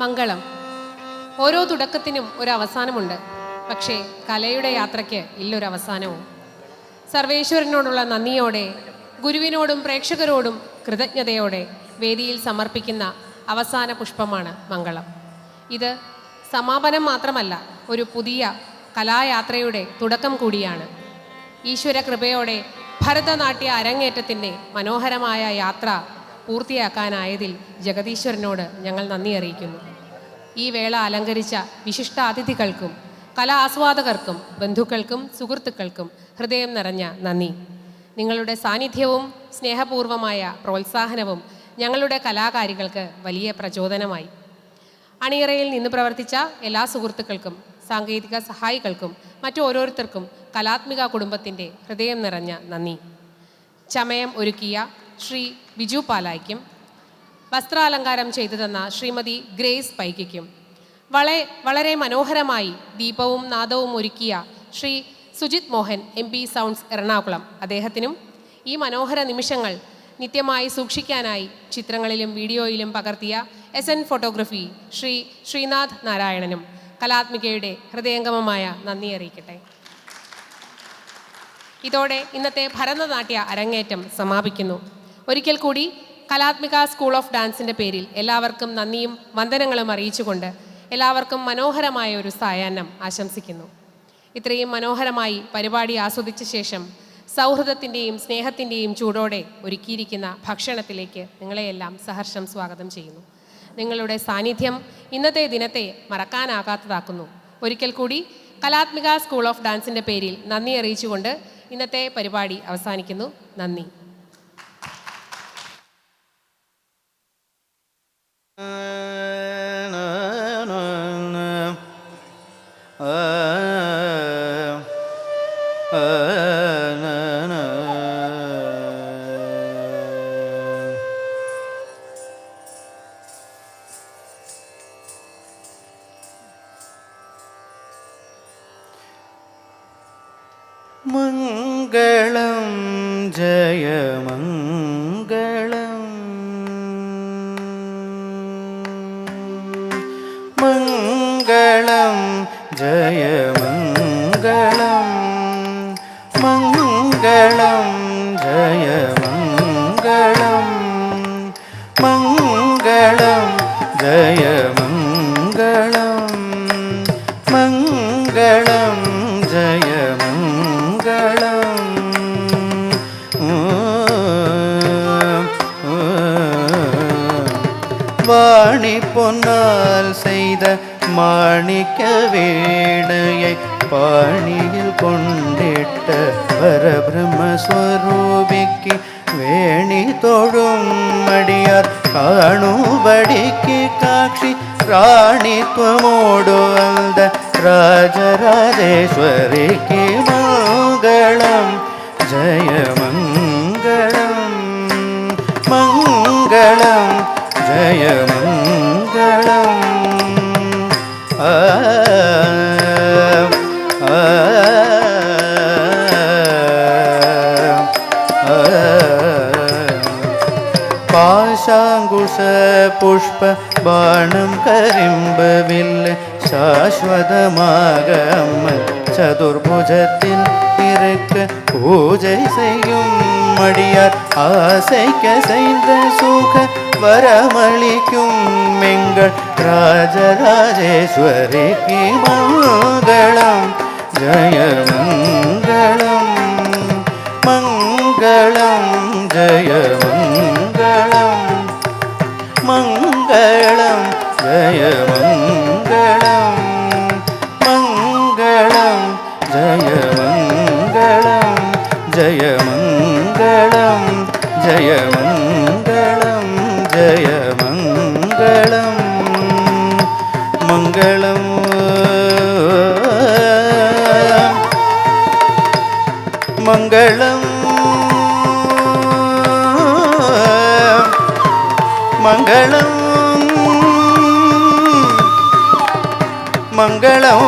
മംഗളം. ഓരോ തുടക്കത്തിനും ഒരു അവസാനമുണ്ട്. പക്ഷേ കലയുടെ യാത്രയ്ക്ക് ഇല്ലൊരവസാനവും. സർവേശ്വരനോടുള്ള നന്ദിയോടെ, ഗുരുവിനോടും പ്രേക്ഷകരോടും കൃതജ്ഞതയോടെ വേദിയിൽ സമർപ്പിക്കുന്ന അവസാന പുഷ്പമാണ് മംഗളം. ഇത് സമാപനം മാത്രമല്ല, ഒരു പുതിയ കലായാത്രയുടെ തുടക്കം കൂടിയാണ്. ഈശ്വര കൃപയോടെ ഭരതനാട്യ അരങ്ങേറ്റത്തിൻ്റെ മനോഹരമായ യാത്ര പൂർത്തിയാക്കാനായതിൽ ജഗദീശ്വരനോട് ഞങ്ങൾ നന്ദി അറിയിക്കുന്നു. ഈ വേള അലങ്കരിച്ച വിശിഷ്ടാതിഥികൾക്കും കലാ ആസ്വാദകർക്കും ബന്ധുക്കൾക്കും സുഹൃത്തുക്കൾക്കും ഹൃദയം നിറഞ്ഞ നന്ദി. നിങ്ങളുടെ സാന്നിധ്യവും സ്നേഹപൂർവമായ പ്രോത്സാഹനവും ഞങ്ങളുടെ കലാകാരികൾക്ക് വലിയ പ്രചോദനമായി. അണിയറയിൽ നിന്ന് പ്രവർത്തിച്ച എല്ലാ സുഹൃത്തുക്കൾക്കും സാങ്കേതിക സഹായികൾക്കും മറ്റു ഓരോരുത്തർക്കും കലാത്മിക കുടുംബത്തിൻ്റെ ഹൃദയം നിറഞ്ഞ നന്ദി. ചമയം ഒരുക്കിയ ശ്രീ ബിജു പാലായ്ക്കും വസ്ത്രാലങ്കാരം ചെയ്തു തന്ന ശ്രീമതി ഗ്രേസ് പൈക്കും വളരെ മനോഹരമായി ദീപവും നാദവും ഒരുക്കിയ ശ്രീ സുജിത് മോഹൻ MP സൗണ്ട്സ് എറണാകുളം അദ്ദേഹത്തിനും ഈ മനോഹര നിമിഷങ്ങൾ നിത്യമായി സൂക്ഷിക്കാനായി ചിത്രങ്ങളിലും വീഡിയോയിലും പകർത്തിയ SN ഫോട്ടോഗ്രഫി ശ്രീ ശ്രീനാഥ് നാരായണനും കലാത്മികയുടെ ഹൃദയംഗമമായ നന്ദി അറിയിക്കട്ടെ. ഇതോടെ ഇന്നത്തെ ഭരതനാട്യ അരങ്ങേറ്റം സമാപിക്കുന്നു. ഒരിക്കൽ കൂടി കലാത്മിക സ്കൂൾ ഓഫ് ഡാൻസിൻ്റെ പേരിൽ എല്ലാവർക്കും നന്ദിയും വന്ദനങ്ങളും അറിയിച്ചുകൊണ്ട് എല്ലാവർക്കും മനോഹരമായ ഒരു സായാഹ്നം ആശംസിക്കുന്നു. ഇത്രയും മനോഹരമായി പരിപാടി ആസ്വദിച്ച ശേഷം സൗഹൃദത്തിൻ്റെയും സ്നേഹത്തിൻ്റെയും ചൂടോടെ ഒരുക്കിയിരിക്കുന്ന ഭക്ഷണത്തിലേക്ക് നിങ്ങളെയെല്ലാം സഹർഷം സ്വാഗതം ചെയ്യുന്നു. നിങ്ങളുടെ സാന്നിധ്യം ഇന്നത്തെ ദിനത്തെ മറക്കാനാകാത്തതാക്കുന്നു. ഒരിക്കൽ കൂടി കലാത്മിക സ്കൂൾ ഓഫ് ഡാൻസിൻ്റെ പേരിൽ നന്ദി അറിയിച്ചുകൊണ്ട് ഇന്നത്തെ പരിപാടി അവസാനിക്കുന്നു. നന്ദി. മംഗളം ജയമംഗളം മംഗളം ജയമംഗളം മംഗളം ജയമംഗളം മംഗളം ജയമംഗളം മംഗളം ജയമംഗളം வாணி பொன்னால் செய்த மாணிக்க வீணையை பாணியில் கொண்டிட்ட பரபிரம்மஸ்வரூபிக்கு வேணி தொழும் அடியார் காணுபடிக்கு காட்சி ராணித்வமோடு அந்த ராஜராஜேஸ்வரிக்கு மங்களம் ஜயமங்களம் மங்களம் ஜயமங்களம். பாசாங்குஷ புஷ்ப பாணம் கரிம்பு வில்லு சாஸ்வதமாக அம்மன் சதுர்புஜத்தில் இருக்க பூஜை செய்யும் அடியார் ஆசைக்க செய்த சுக வரமளிக்கும் எங்கள் ராஜராஜேஸ்வரிக்கு மங்களம் ஜயமங்களம் மங்களம் ஜயமங்களம் மங்களம் ஜயமங்களம் மங்களம் ஜயமங்களம் ஜயமங்களம் ஜயமங்களம் ஜயமங்களம் மங்களம் மங்களம் மங்களம் மங்களம்